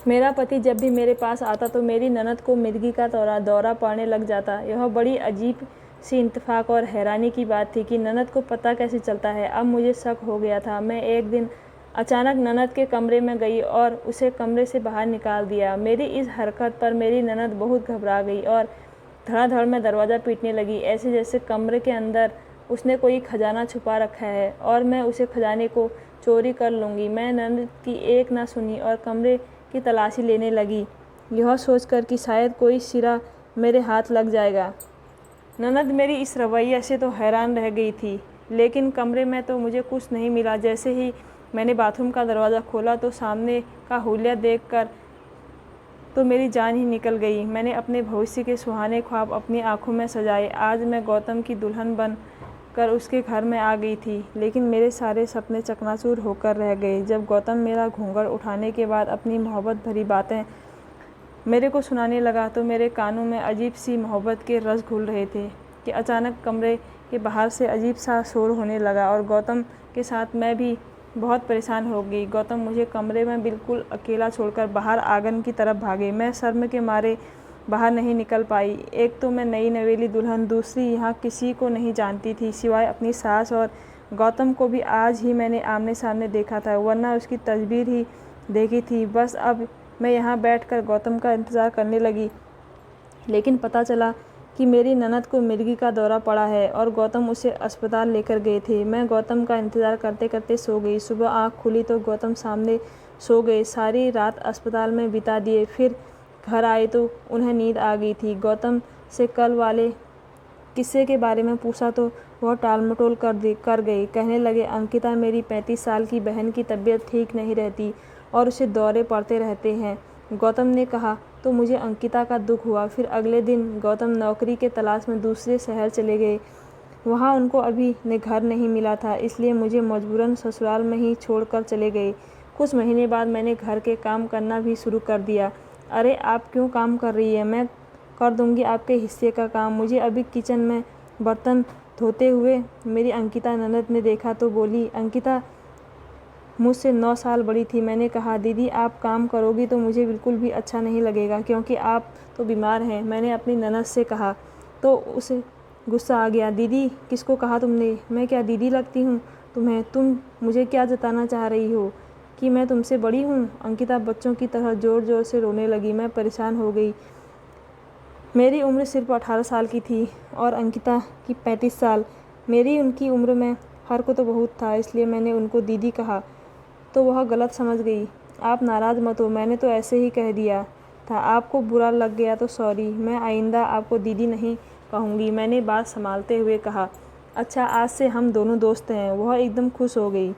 मेरा पति जब भी मेरे पास आता तो मेरी ननद को मिर्गी का दौरा पड़ने लग जाता। यह बड़ी अजीब सी इत्तेफाक और हैरानी की बात थी कि ननद को पता कैसे चलता है। अब मुझे शक हो गया था। मैं एक दिन अचानक ननद के कमरे में गई और उसे कमरे से बाहर निकाल दिया। मेरी इस हरकत पर मेरी ननद बहुत घबरा गई और धड़ाधड़ में दरवाज़ा पीटने लगी, ऐसे जैसे कमरे के अंदर उसने कोई खजाना छुपा रखा है और मैं उसे खजाने को चोरी कर लूँगी। मैं ननद की एक ना सुनी और कमरे की तलाशी लेने लगी, यह सोचकर कि शायद कोई सिरा मेरे हाथ लग जाएगा। ननद मेरी इस रवैये से तो हैरान रह गई थी, लेकिन कमरे में तो मुझे कुछ नहीं मिला। जैसे ही मैंने बाथरूम का दरवाज़ा खोला तो सामने का हुलिया देखकर तो मेरी जान ही निकल गई। मैंने अपने भविष्य के सुहाने ख्वाब अपनी आंखों में सजाए। आज मैं गौतम की दुल्हन बन कर उसके घर में आ गई थी, लेकिन मेरे सारे सपने चकनाचूर होकर रह गए। जब गौतम मेरा घूंघट उठाने के बाद अपनी मोहब्बत भरी बातें मेरे को सुनाने लगा तो मेरे कानों में अजीब सी मोहब्बत के रस घुल रहे थे कि अचानक कमरे के बाहर से अजीब सा शोर होने लगा और गौतम के साथ मैं भी बहुत परेशान हो गई। गौतम मुझे कमरे में बिल्कुल अकेला छोड़कर बाहर आंगन की तरफ भागे। मैं शर्म के मारे बाहर नहीं निकल पाई। एक तो मैं नई नवेली दुल्हन, दूसरी यहाँ किसी को नहीं जानती थी सिवाय अपनी सास, और गौतम को भी आज ही मैंने आमने सामने देखा था, वरना उसकी तस्वीर ही देखी थी। बस अब मैं यहाँ बैठकर गौतम का इंतज़ार करने लगी, लेकिन पता चला कि मेरी ननद को मिर्गी का दौरा पड़ा है और गौतम उसे अस्पताल लेकर गए थे। मैं गौतम का इंतज़ार करते करते सो गई। सुबह आँख खुली तो गौतम सामने सो गए। सारी रात अस्पताल में बिता दिए, फिर घर आए तो उन्हें नींद आ गई थी। गौतम से कल वाले किस्से के बारे में पूछा तो वह टालमटोल कर गई। कहने लगे, अंकिता मेरी 35 साल की बहन की तबीयत ठीक नहीं रहती और उसे दौरे पड़ते रहते हैं। गौतम ने कहा तो मुझे अंकिता का दुख हुआ। फिर अगले दिन गौतम नौकरी के तलाश में दूसरे शहर चले गए। वहाँ उनको अभी घर नहीं मिला था, इसलिए मुझे मजबूरन ससुराल में ही छोड़कर चले गए। कुछ महीने बाद मैंने घर के काम करना भी शुरू कर दिया। अरे आप क्यों काम कर रही है? मैं कर दूंगी आपके हिस्से का काम। मुझे अभी किचन में बर्तन धोते हुए मेरी अंकिता ननद ने देखा तो बोली, अंकिता मुझसे 9 साल बड़ी थी। मैंने कहा, दीदी आप काम करोगी तो मुझे बिल्कुल भी अच्छा नहीं लगेगा क्योंकि आप तो बीमार हैं। मैंने अपनी ननद से कहा तो उसे गुस्सा आ गया। दीदी किसको कहा तुमने? मैं क्या दीदी लगती हूँ तुम्हें? तुम मुझे क्या जताना चाह रही हो कि मैं तुमसे बड़ी हूँ? अंकिता बच्चों की तरह ज़ोर ज़ोर से रोने लगी। मैं परेशान हो गई। मेरी उम्र सिर्फ 18 साल की थी और अंकिता की 35 साल। मेरी उनकी उम्र में फ़र्क तो बहुत था, इसलिए मैंने उनको दीदी कहा तो वह गलत समझ गई। आप नाराज़ मत हो, मैंने तो ऐसे ही कह दिया था। आपको बुरा लग गया तो सॉरी। मैं आइंदा आपको दीदी नहीं कहूँगी, मैंने बात संभालते हुए कहा। अच्छा, आज से हम दोनों दोस्त हैं। वह एकदम खुश हो गई।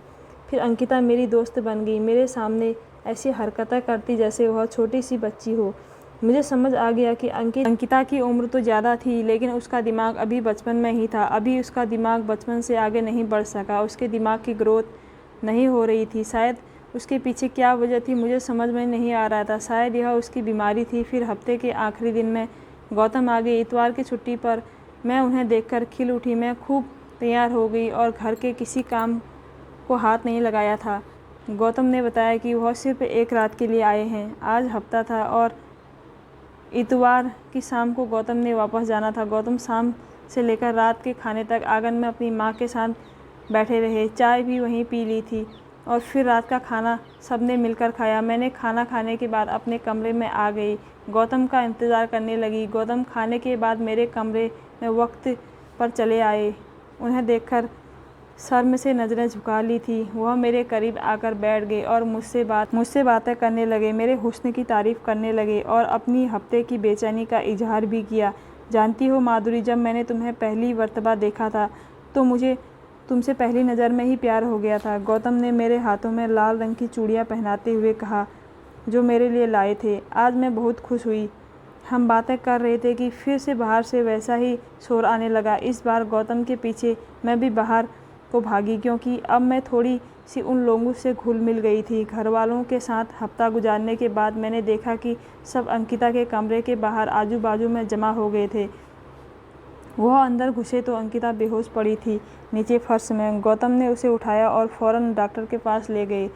फिर अंकिता मेरी दोस्त बन गई, मेरे सामने ऐसी हरकतें करती जैसे वह छोटी सी बच्ची हो। मुझे समझ आ गया कि अंकिता की उम्र तो ज़्यादा थी, लेकिन उसका दिमाग अभी बचपन में ही था। अभी उसका दिमाग बचपन से आगे नहीं बढ़ सका। उसके दिमाग की ग्रोथ नहीं हो रही थी। शायद उसके पीछे क्या वजह थी मुझे समझ में नहीं आ रहा था। शायद यह उसकी बीमारी थी। फिर हफ्ते के आखिरी दिन में गौतम आ गए। इतवार की छुट्टी पर मैं उन्हें देखकर खिल उठी। मैं खूब तैयार हो गई और घर के किसी काम को हाथ नहीं लगाया था। गौतम ने बताया कि वह सिर्फ एक रात के लिए आए हैं। आज हफ्ता था और इतवार की शाम को गौतम ने वापस जाना था। गौतम शाम से लेकर रात के खाने तक आंगन में अपनी माँ के साथ बैठे रहे। चाय भी वहीं पी ली थी और फिर रात का खाना सबने मिलकर खाया। मैंने खाना खाने के बाद अपने कमरे में आ गई, गौतम का इंतज़ार करने लगी। गौतम खाने के बाद मेरे कमरे में वक्त पर चले आए। उन्हें देखकर शर्म से नज़रें झुका ली थी। वह मेरे करीब आकर बैठ गए और मुझसे बातें करने लगे, मेरे हुस्न की तारीफ़ करने लगे और अपनी हफ्ते की बेचैनी का इजहार भी किया। जानती हो माधुरी, जब मैंने तुम्हें पहली मर्तबा देखा था तो मुझे तुमसे पहली नज़र में ही प्यार हो गया था। गौतम ने मेरे हाथों में लाल रंग की चूड़ियाँ पहनाते हुए कहा, जो मेरे लिए लाए थे। आज मैं बहुत खुश हुई। हम बातें कर रहे थे कि फिर से बाहर से वैसा ही शोर आने लगा। इस बार गौतम के पीछे मैं भी बाहर को भागी, क्योंकि अब मैं थोड़ी सी उन लोगों से घुल मिल गई थी। घर वालों के साथ हफ्ता गुजारने के बाद मैंने देखा कि सब अंकिता के कमरे के बाहर आजू बाजू में जमा हो गए थे। वह अंदर घुसे तो अंकिता बेहोश पड़ी थी नीचे फर्श में। गौतम ने उसे उठाया और फ़ौरन डॉक्टर के पास ले गए।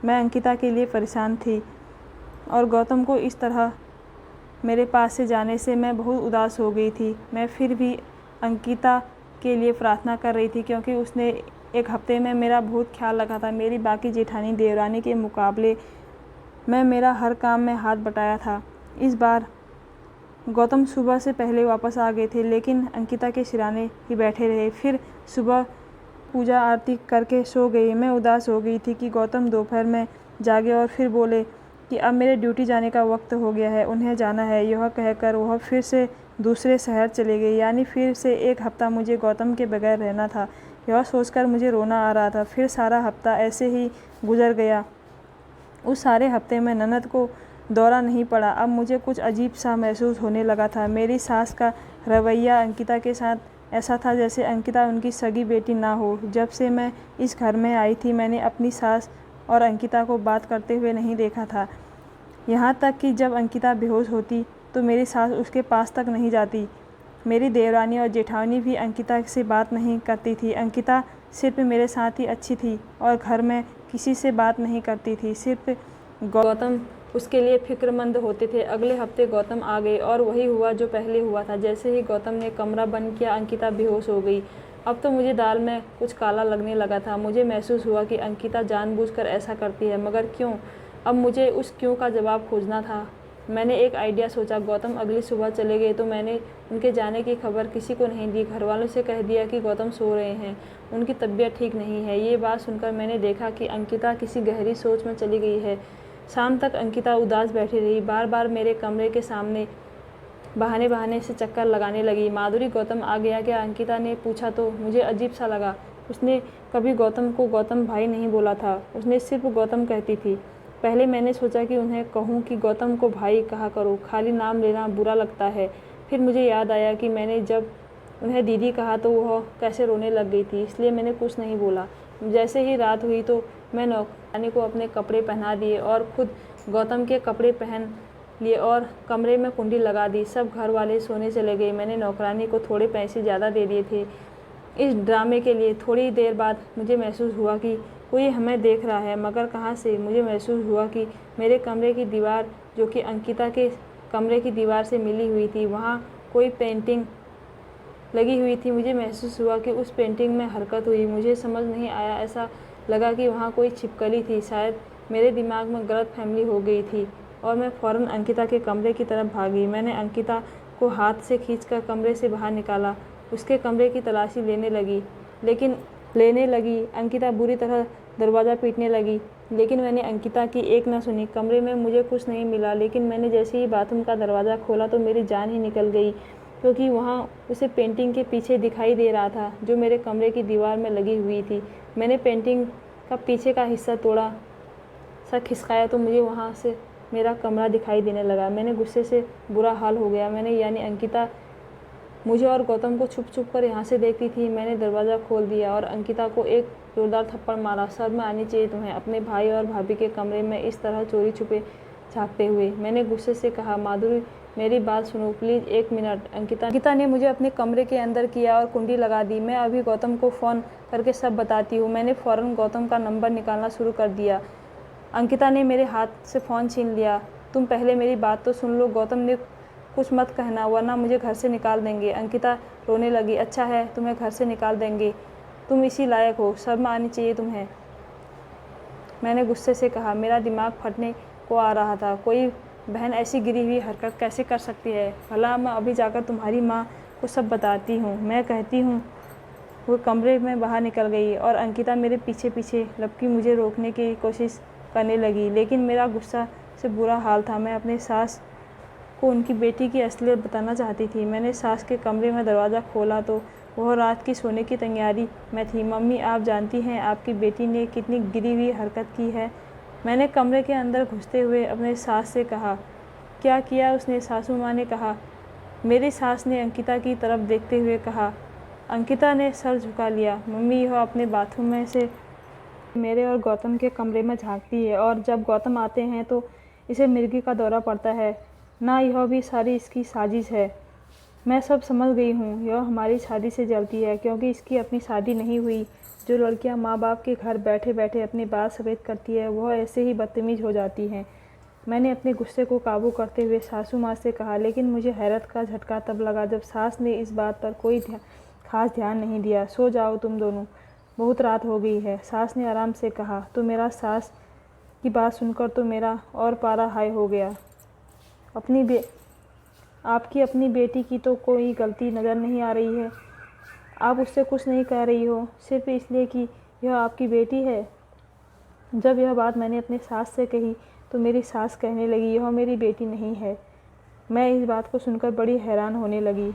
मैं अंकिता के लिए परेशान थी और गौतम को इस तरह मेरे पास से जाने से मैं बहुत उदास हो गई थी। मैं फिर भी अंकिता के लिए प्रार्थना कर रही थी, क्योंकि उसने एक हफ्ते में मेरा बहुत ख्याल रखा था। मेरी बाकी जेठानी देवरानी के मुकाबले मैं मेरा हर काम में हाथ बटाया था। इस बार गौतम सुबह से पहले वापस आ गए थे, लेकिन अंकिता के सिराने ही बैठे रहे। फिर सुबह पूजा आरती करके सो गए। मैं उदास हो गई थी कि गौतम दोपहर में जागे और फिर बोले कि अब मेरे ड्यूटी जाने का वक्त हो गया है, उन्हें जाना है। यह कहकर वह फिर से दूसरे शहर चले गए, यानी फिर से एक हफ्ता मुझे गौतम के बगैर रहना था। यह सोचकर मुझे रोना आ रहा था। फिर सारा हफ्ता ऐसे ही गुजर गया। उस सारे हफ्ते में ननद को दौरा नहीं पड़ा। अब मुझे कुछ अजीब सा महसूस होने लगा था। मेरी सास का रवैया अंकिता के साथ ऐसा था जैसे अंकिता उनकी सगी बेटी ना हो। जब से मैं इस घर में आई थी, मैंने अपनी सास और अंकिता को बात करते हुए नहीं देखा था। यहाँ तक कि जब अंकिता बेहोश होती तो मेरी सास उसके पास तक नहीं जाती। मेरी देवरानी और जेठानी भी अंकिता से बात नहीं करती थी। अंकिता सिर्फ मेरे साथ ही अच्छी थी और घर में किसी से बात नहीं करती थी। सिर्फ गौतम उसके लिए फिक्रमंद होते थे। अगले हफ्ते गौतम आ गए और वही हुआ जो पहले हुआ था। जैसे ही गौतम ने कमरा बंद किया, अंकिता बेहोश हो गई। अब तो मुझे दाल में कुछ काला लगने लगा था। मुझे महसूस हुआ कि अंकिता जानबूझकर ऐसा करती है, मगर क्यों? अब मुझे उस क्यों का जवाब खोजना था। मैंने एक आइडिया सोचा। गौतम अगली सुबह चले गए तो मैंने उनके जाने की खबर किसी को नहीं दी। घरवालों से कह दिया कि गौतम सो रहे हैं, उनकी तबीयत ठीक नहीं है। ये बात सुनकर मैंने देखा कि अंकिता किसी गहरी सोच में चली गई है। शाम तक अंकिता उदास बैठी रही। बार बार मेरे कमरे के सामने बहाने बहाने से चक्कर लगाने लगी। माधुरी, गौतम आ गया क्या? अंकिता ने पूछा तो मुझे अजीब सा लगा। उसने कभी गौतम को गौतम भाई नहीं बोला था, उसने सिर्फ गौतम कहती थी। पहले मैंने सोचा कि उन्हें कहूँ कि गौतम को भाई कहा करो, खाली नाम लेना बुरा लगता है। फिर मुझे याद आया कि मैंने जब उन्हें दीदी कहा तो वह कैसे रोने लग गई थी, इसलिए मैंने कुछ नहीं बोला। जैसे ही रात हुई तो मैं नौकरानी को अपने कपड़े पहना दिए और खुद गौतम के कपड़े पहन लिए और कमरे में कुंडी लगा दी। सब घर वाले सोने चले गए। मैंने नौकरानी को थोड़े पैसे ज़्यादा दे दिए थे इस ड्रामे के लिए। थोड़ी देर बाद मुझे महसूस हुआ कि कोई हमें देख रहा है, मगर कहाँ से? मुझे महसूस हुआ कि मेरे कमरे की दीवार, जो कि अंकिता के कमरे की दीवार से मिली हुई थी, वहाँ कोई पेंटिंग लगी हुई थी। मुझे महसूस हुआ कि उस पेंटिंग में हरकत हुई। मुझे समझ नहीं आया, ऐसा लगा कि वहाँ कोई छिपकली थी। शायद मेरे दिमाग में गलतफहमी हो गई थी और मैं फ़ौरन अंकिता के कमरे की तरफ भागी। मैंने अंकिता को हाथ से खींचकर कमरे से बाहर निकाला। उसके कमरे की तलाशी लेने लगी। अंकिता बुरी तरह दरवाज़ा पीटने लगी, लेकिन मैंने अंकिता की एक न सुनी। कमरे में मुझे कुछ नहीं मिला, लेकिन मैंने जैसे ही बाथरूम का दरवाज़ा खोला तो मेरी जान ही निकल गई, क्योंकि वहाँ उसे पेंटिंग के पीछे दिखाई दे रहा था जो मेरे कमरे की दीवार में लगी हुई थी। मैंने पेंटिंग का पीछे का हिस्सा थोड़ा सा खिसकाया तो मुझे वहाँ से मेरा कमरा दिखाई देने लगा। मैंने गुस्से से बुरा हाल हो गया। मैंने यानी अंकिता मुझे और गौतम को छुप छुप कर यहाँ से देखती थी। मैंने दरवाज़ा खोल दिया और अंकिता को एक जोरदार थप्पड़ मारा। शर्म आनी चाहिए तुम्हें, अपने भाई और भाभी के कमरे में इस तरह चोरी छुपे झाँकते हुए। मैंने गुस्से से कहा, माधुरी मेरी बात सुनो प्लीज़, 1 मिनट। अंकिता ने मुझे अपने कमरे के अंदर किया और कुंडी लगा दी। मैं अभी गौतम को फ़ोन करके सब बताती हूँ। मैंने फ़ौरन गौतम का नंबर निकालना शुरू कर दिया। अंकिता ने मेरे हाथ से फ़ोन छीन लिया। तुम पहले मेरी बात तो सुन लो। गौतम ने कुछ मत कहना, वरना मुझे घर से निकाल देंगे। अंकिता रोने लगी। अच्छा है, तुम्हें घर से निकाल देंगे, तुम इसी लायक हो, शर्म आनी चाहिए तुम्हें, मैंने गुस्से से कहा। मेरा दिमाग फटने को आ रहा था। कोई बहन ऐसी गिरी हुई हरकत कैसे कर सकती है? भला मैं अभी जाकर तुम्हारी माँ को सब बताती हूँ, मैं कहती हूँ। वो कमरे में बाहर निकल गई और अंकिता मेरे पीछे पीछे लपकी मुझे रोकने की कोशिश करने लगी, लेकिन मेरा गुस्सा से बुरा हाल था। मैं अपने सास को उनकी बेटी की असलियत बताना चाहती थी। मैंने सास के कमरे में दरवाज़ा खोला तो वह रात की सोने की तैयारी में थी। मम्मी, आप जानती हैं आपकी बेटी ने कितनी गिरी हुई हरकत की है? मैंने कमरे के अंदर घुसते हुए अपने सास से कहा। क्या किया उसने? सासू माँ ने कहा। मेरी सास ने अंकिता की तरफ देखते हुए कहा। अंकिता ने सर झुका लिया। मम्मी, यह अपने बाथरूम में से मेरे और गौतम के कमरे में झांकती है और जब गौतम आते हैं तो इसे मिर्गी का दौरा पड़ता है ना। यह भी सारी इसकी साजिश है। मैं सब समझ गई हूँ। यह हमारी शादी से जलती है क्योंकि इसकी अपनी शादी नहीं हुई। जो लड़कियाँ माँ बाप के घर बैठे बैठे अपनी बात सफेद करती है वह ऐसे ही बदतमीज़ हो जाती हैं। मैंने अपने गुस्से को काबू करते हुए सासू माँ से कहा, लेकिन मुझे हैरत का झटका तब लगा जब सास ने इस बात पर कोई खास ध्यान नहीं दिया। सो जाओ तुम दोनों, बहुत रात हो गई है, सास ने आराम से कहा। तो मेरा सास की बात सुनकर तो मेरा और पारा हाई हो गया। आपकी अपनी बेटी की तो कोई गलती नज़र नहीं आ रही है। आप उससे कुछ नहीं कह रही हो सिर्फ इसलिए कि यह आपकी बेटी है। जब यह बात मैंने अपने सास से कही तो मेरी सास कहने लगी, यह मेरी बेटी नहीं है। मैं इस बात को सुनकर बड़ी हैरान होने लगी।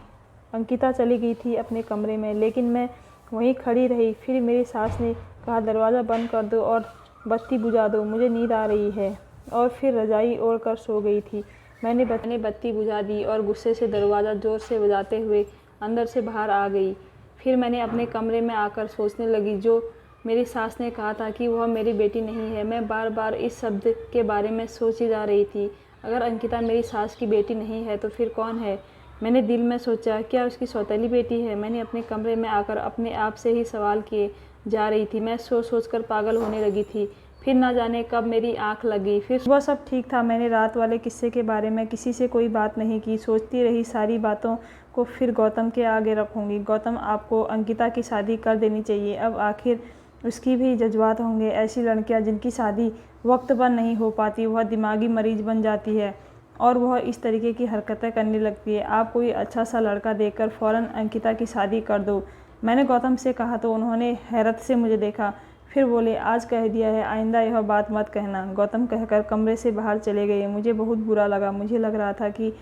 अंकिता चली गई थी अपने कमरे में, लेकिन मैं वहीं खड़ी रही। फिर मेरी सास ने कहा, दरवाज़ा बंद कर दो और बत्ती बुझा दो, मुझे नींद आ रही है। और फिर रजाई ओढ़ कर सो गई थी। मैंने बत्ती बुझा दी और गुस्से से दरवाज़ा ज़ोर से बजाते हुए अंदर से बाहर आ गई। फिर मैंने अपने कमरे में आकर सोचने लगी, जो मेरी सास ने कहा था कि वह मेरी बेटी नहीं है। मैं बार बार इस शब्द के बारे में सोची जा रही थी। अगर अंकिता मेरी सास की बेटी नहीं है तो फिर कौन है? मैंने दिल में सोचा, क्या उसकी सौतेली बेटी है? मैंने अपने कमरे में आकर अपने आप से ही सवाल किए जा रही थी। मैं सोच कर पागल होने लगी थी। फिर ना जाने कब मेरी आँख लगी। फिर सुबह सब ठीक था। मैंने रात वाले किस्से के बारे में किसी से कोई बात नहीं की। सोचती रही सारी बातों को फिर गौतम के आगे रखूँगी। गौतम, आपको अंकिता की शादी कर देनी चाहिए। अब आखिर उसकी भी जज्बात होंगे। ऐसी लड़कियां जिनकी शादी वक्त पर नहीं हो पाती, वह दिमागी मरीज बन जाती है और वह इस तरीके की हरकतें करने लगती है। आप कोई अच्छा सा लड़का देखकर फ़ौरन अंकिता की शादी कर दो। मैंने गौतम से कहा तो उन्होंने हैरत से मुझे देखा। फिर बोले, आज कह दिया है, आइंदा यह बात मत कहना। गौतम कहकर कमरे से बाहर चले गए। मुझे बहुत बुरा लगा। मुझे लग रहा था कि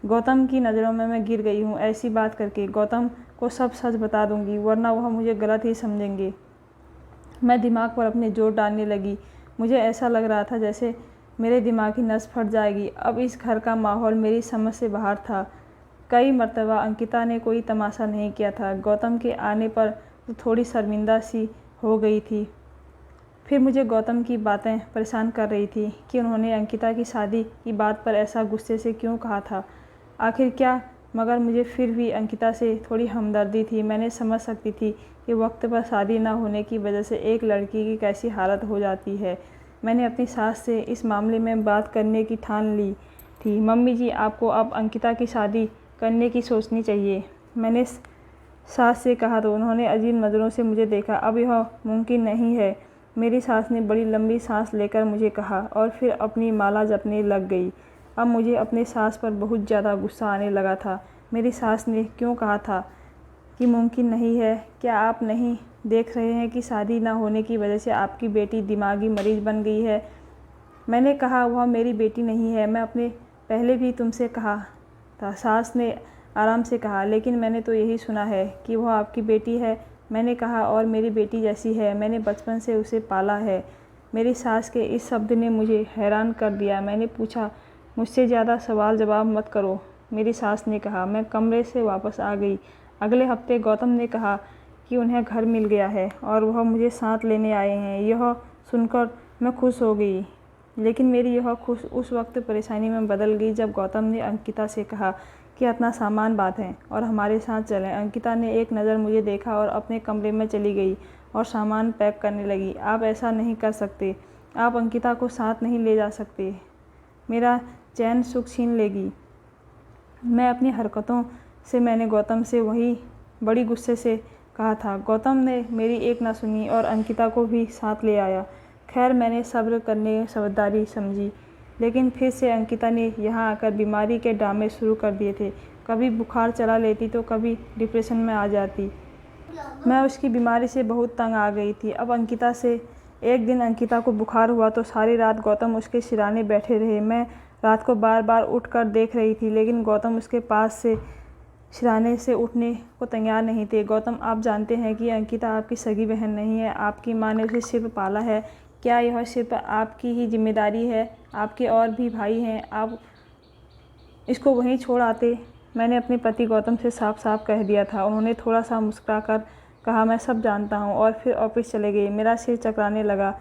गौतम की नज़रों में मैं गिर गई हूँ। ऐसी बात करके गौतम को सब सच बता दूंगी, वरना वह मुझे गलत ही समझेंगे। मैं दिमाग पर अपने जोर डालने लगी। मुझे ऐसा लग रहा था जैसे मेरे दिमाग की नस फट जाएगी। अब इस घर का माहौल मेरी समझ से बाहर था। कई मर्तबा अंकिता ने कोई तमाशा नहीं किया था। गौतम के आने पर तो थोड़ी शर्मिंदा सी हो गई थी। फिर मुझे गौतम की बातें परेशान कर रही थी कि उन्होंने अंकिता की शादी की बात पर ऐसा गुस्से से क्यों कहा था। आखिर क्या? मगर मुझे फिर भी अंकिता से थोड़ी हमदर्दी थी। मैंने समझ सकती थी कि वक्त पर शादी न होने की वजह से एक लड़की की कैसी हालत हो जाती है। मैंने अपनी सास से इस मामले में बात करने की ठान ली थी। मम्मी जी, आपको अब अंकिता की शादी करने की सोचनी चाहिए। मैंने सास से कहा तो उन्होंने अजीब नज़रों से मुझे देखा। अब यह मुमकिन नहीं है। मेरी सास ने बड़ी लंबी सांस लेकर मुझे कहा और फिर अपनी माला जपने लग गई। अब मुझे अपने सास पर बहुत ज़्यादा गुस्सा आने लगा था। मेरी सास ने क्यों कहा था कि मुमकिन नहीं है? क्या आप नहीं देख रहे हैं कि शादी ना होने की वजह से आपकी बेटी दिमागी मरीज बन गई है? मैंने कहा, वह मेरी बेटी नहीं है। मैं अपने पहले भी तुमसे कहा था। सास ने आराम से कहा, लेकिन मैंने तो यही सुना है कि वह आपकी बेटी है। मैंने कहा, और मेरी बेटी जैसी है। मैंने बचपन से उसे पाला है। मेरी सास के इस शब्द ने मुझे हैरान कर दिया। मैंने पूछा, मुझसे ज़्यादा सवाल जवाब मत करो। मेरी सास ने कहा। मैं कमरे से वापस आ गई। अगले हफ्ते गौतम ने कहा कि उन्हें घर मिल गया है और वह मुझे साथ लेने आए हैं। यह सुनकर मैं खुश हो गई, लेकिन मेरी यह खुश उस वक्त परेशानी में बदल गई जब गौतम ने अंकिता से कहा कि अपना सामान बांधें और हमारे साथ चलें। अंकिता ने एक नज़र मुझे देखा और अपने कमरे में चली गई और सामान पैक करने लगी। आप ऐसा नहीं कर सकते। आप अंकिता को साथ नहीं ले जा सकते। मेरा चैन सुख छीन लेगी। मैं अपनी हरकतों से मैंने गौतम से वही बड़ी गुस्से से कहा था। गौतम ने मेरी एक ना सुनी और अंकिता को भी साथ ले आया। खैर, मैंने सब्र करने समझदारी समझी, लेकिन फिर से अंकिता ने यहाँ आकर बीमारी के ड्रामे शुरू कर दिए थे। कभी बुखार चला लेती तो कभी डिप्रेशन में आ जाती। मैं उसकी बीमारी से बहुत तंग आ गई थी। अब अंकिता से एक दिन अंकिता को बुखार हुआ तो सारी रात गौतम उसके सिराने बैठे रहे। मैं रात को बार बार उठकर देख रही थी, लेकिन गौतम उसके पास से सिराने से उठने को तैयार नहीं थे। गौतम, आप जानते हैं कि अंकिता आपकी सगी बहन नहीं है। आपकी माँ ने उसे सिर्फ पाला है। क्या यह सिर्फ आपकी ही जिम्मेदारी है? आपके और भी भाई हैं। आप इसको वहीं छोड़ आते। मैंने अपने पति गौतम से साफ साफ कह दिया था। उन्होंने थोड़ा सा मुस्कुराकर कहा, मैं सब जानता हूँ, और फिर ऑफिस चले गए। मेरा सिर चकराने लगा।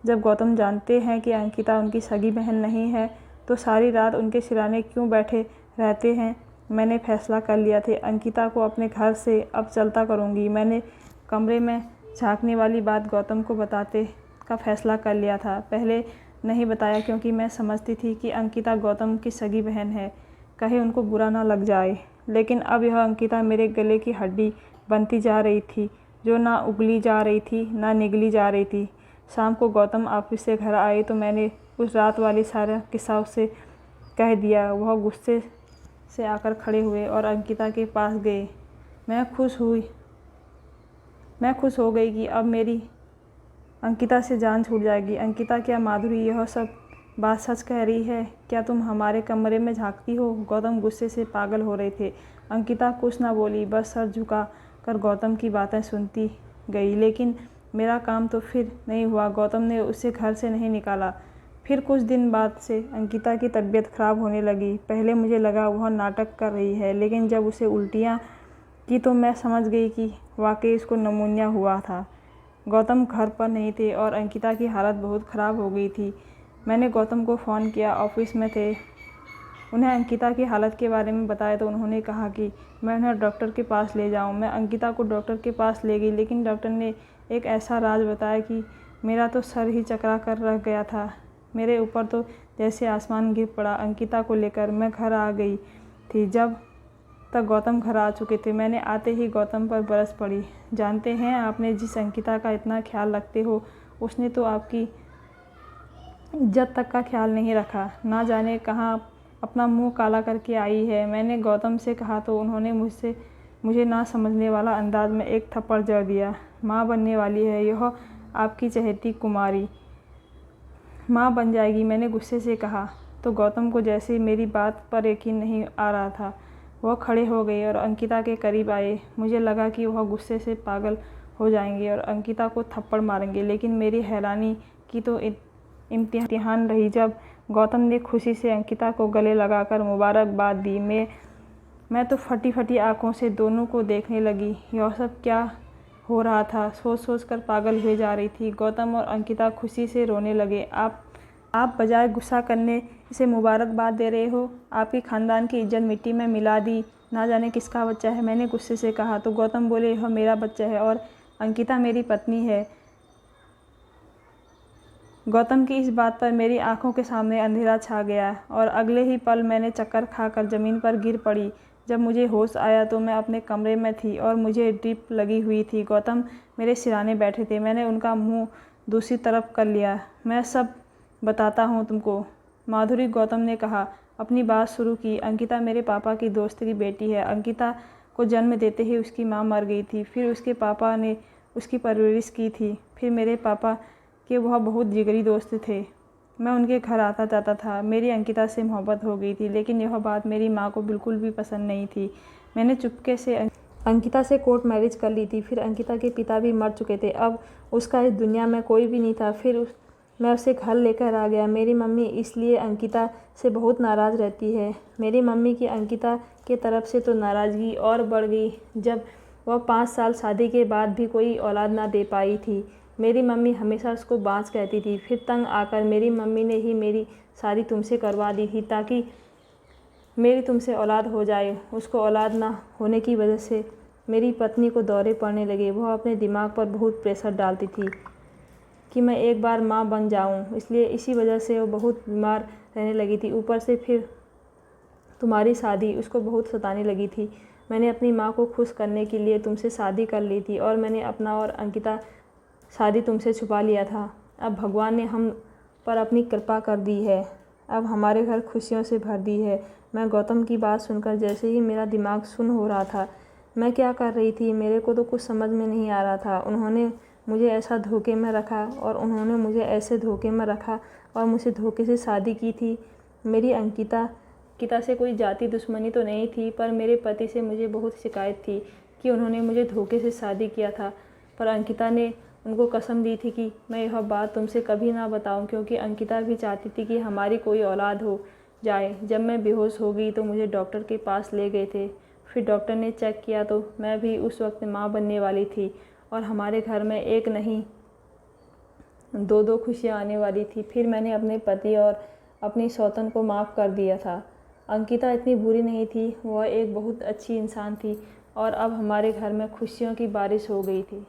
जब गौतम जानते हैं कि अंकिता उनकी सगी बहन नहीं है तो सारी रात उनके सिराने क्यों बैठे रहते हैं? मैंने फैसला कर लिया था, अंकिता को अपने घर से अब चलता करूँगी। मैंने कमरे में झांकने वाली बात गौतम को बताते का फैसला कर लिया था। पहले नहीं बताया क्योंकि मैं समझती थी कि अंकिता गौतम की सगी बहन है, कहीं उनको बुरा ना लग जाए। लेकिन अब यह अंकिता मेरे गले की हड्डी बनती जा रही थी, जो ना उगली जा रही थी ना निगली जा रही थी। शाम को गौतम ऑफिस से घर आए तो मैंने उस रात वाली सारा किस्सा उससे कह दिया। वह गुस्से से आकर खड़े हुए और अंकिता के पास गए। मैं खुश हो गई कि अब मेरी अंकिता से जान छूट जाएगी। अंकिता, क्या माधुरी यह सब बात सच कह रही है? क्या तुम हमारे कमरे में झांकती हो? गौतम गुस्से से पागल हो रहे थे। अंकिता कुछ ना बोली, बस सर झुका कर गौतम की बातें सुनती गई। लेकिन मेरा काम तो फिर नहीं हुआ। गौतम ने उसे घर से नहीं निकाला। फिर कुछ दिन बाद से अंकिता की तबीयत खराब होने लगी। पहले मुझे लगा वह नाटक कर रही है, लेकिन जब उसे उल्टियाँ की तो मैं समझ गई कि वाकई उसको निमोनिया हुआ था। गौतम घर पर नहीं थे और अंकिता की हालत बहुत ख़राब हो गई थी। मैंने गौतम को फ़ोन किया, ऑफिस में थे। उन्हें अंकिता की हालत के बारे में बताया तो उन्होंने कहा कि मैं उन्हें डॉक्टर के पास ले जाऊं। मैं अंकिता को डॉक्टर के पास ले गई, लेकिन डॉक्टर ने एक ऐसा राज बताया कि मेरा तो सर ही चकरा कर रह गया था। मेरे ऊपर तो जैसे आसमान गिर पड़ा। अंकिता को लेकर मैं घर आ गई थी जब तक गौतम घर आ चुके थे। मैंने आते ही गौतम पर बरस पड़ी। जानते हैं, आपने जिस अंकिता का इतना ख्याल रखते हो, उसने तो आपकी इज्जत तक का ख्याल नहीं रखा। ना जाने कहाँ अपना मुंह काला करके आई है। मैंने गौतम से कहा तो उन्होंने मुझे ना समझने वाला अंदाज में एक थप्पड़ जड़ दिया। माँ बनने वाली है यह आपकी चहेती कुमारी, माँ बन जाएगी, मैंने गुस्से से कहा। तो गौतम को जैसे मेरी बात पर यकीन नहीं आ रहा था। वह खड़े हो गए और अंकिता के करीब आए। मुझे लगा कि वह गुस्से से पागल हो जाएंगे और अंकिता को थप्पड़ मारेंगे, लेकिन मेरी हैरानी की तो इम्तिहान रही जब गौतम ने खुशी से अंकिता को गले लगाकर मुबारकबाद दी। मैं तो फटी फटी आंखों से दोनों को देखने लगी। यह सब क्या हो रहा था, सोच कर पागल हुए जा रही थी। गौतम और अंकिता खुशी से रोने लगे। आप बजाय गुस्सा करने इसे मुबारकबाद दे रहे हो। आपके ख़ानदान की इज्जत मिट्टी में मिला दी। ना जाने किसका बच्चा है, मैंने गुस्से से कहा। तो गौतम बोले, यह मेरा बच्चा है और अंकिता मेरी पत्नी है। गौतम की इस बात पर मेरी आंखों के सामने अंधेरा छा गया और अगले ही पल मैंने चक्कर खाकर ज़मीन पर गिर पड़ी। जब मुझे होश आया तो मैं अपने कमरे में थी और मुझे ड्रिप लगी हुई थी। गौतम मेरे सिराने बैठे थे। मैंने उनका मुंह दूसरी तरफ कर लिया। मैं सब बताता हूँ तुमको, माधुरी, गौतम ने कहा। अपनी बात शुरू की। अंकिता मेरे पापा की दोस्त की बेटी है। अंकिता को जन्म देते ही उसकी माँ मर गई थी। फिर उसके पापा ने उसकी परवरिश की थी। फिर मेरे पापा के वह बहुत जिगरी दोस्त थे। मैं उनके घर आता जाता था। मेरी अंकिता से मोहब्बत हो गई थी, लेकिन यह बात मेरी माँ को बिल्कुल भी पसंद नहीं थी। मैंने चुपके से अंकिता से कोर्ट मैरिज कर ली थी। फिर अंकिता के पिता भी मर चुके थे। अब उसका इस दुनिया में कोई भी नहीं था। फिर मैं उसे घर लेकर आ गया। मेरी मम्मी इसलिए अंकिता से बहुत नाराज़ रहती है। मेरी मम्मी की अंकिता के तरफ से तो नाराज़गी और बढ़ गई जब वह 5 साल शादी के बाद भी कोई औलाद ना दे पाई थी। मेरी मम्मी हमेशा उसको बाँझ कहती थी। फिर तंग आकर मेरी मम्मी ने ही मेरी शादी तुमसे करवा दी थी ताकि मेरी तुमसे औलाद हो जाए। उसको औलाद ना होने की वजह से मेरी पत्नी को दौरे पड़ने लगे। वह अपने दिमाग पर बहुत प्रेशर डालती थी कि मैं एक बार माँ बन जाऊँ, इसलिए इसी वजह से वो बहुत बीमार रहने लगी थी। ऊपर से फिर तुम्हारी शादी उसको बहुत सताने लगी थी। मैंने अपनी माँ को खुश करने के लिए तुमसे शादी कर ली थी और मैंने अपना और अंकिता शादी तुमसे छुपा लिया था। अब भगवान ने हम पर अपनी कृपा कर दी है। अब हमारे घर खुशियों से भर दी है। मैं गौतम की बात सुनकर जैसे ही मेरा दिमाग सुन्न हो रहा था। मैं क्या कर रही थी, मेरे को तो कुछ समझ में नहीं आ रहा था। उन्होंने मुझे ऐसा धोखे में रखा और उन्होंने मुझे ऐसे धोखे में रखा और मुझसे धोखे से शादी की थी। मेरी अंकिता से कोई जाति दुश्मनी तो नहीं थी, पर मेरे पति से मुझे बहुत शिकायत थी कि उन्होंने मुझे धोखे से शादी किया था। पर अंकिता ने उनको कसम दी थी कि मैं यह बात तुमसे कभी ना बताऊं, क्योंकि अंकिता भी चाहती थी कि हमारी कोई औलाद हो जाए। जब मैं बेहोश हो गई तो मुझे डॉक्टर के पास ले गए थे। फिर डॉक्टर ने चेक किया तो मैं भी उस वक्त माँ बनने वाली थी और हमारे घर में एक नहीं 2-2 खुशियाँ आने वाली थी। फिर मैंने अपने पति और अपनी सौतन को माफ़ कर दिया था। अंकिता इतनी बुरी नहीं थी, वह एक बहुत अच्छी इंसान थी और अब हमारे घर में खुशियों की बारिश हो गई थी।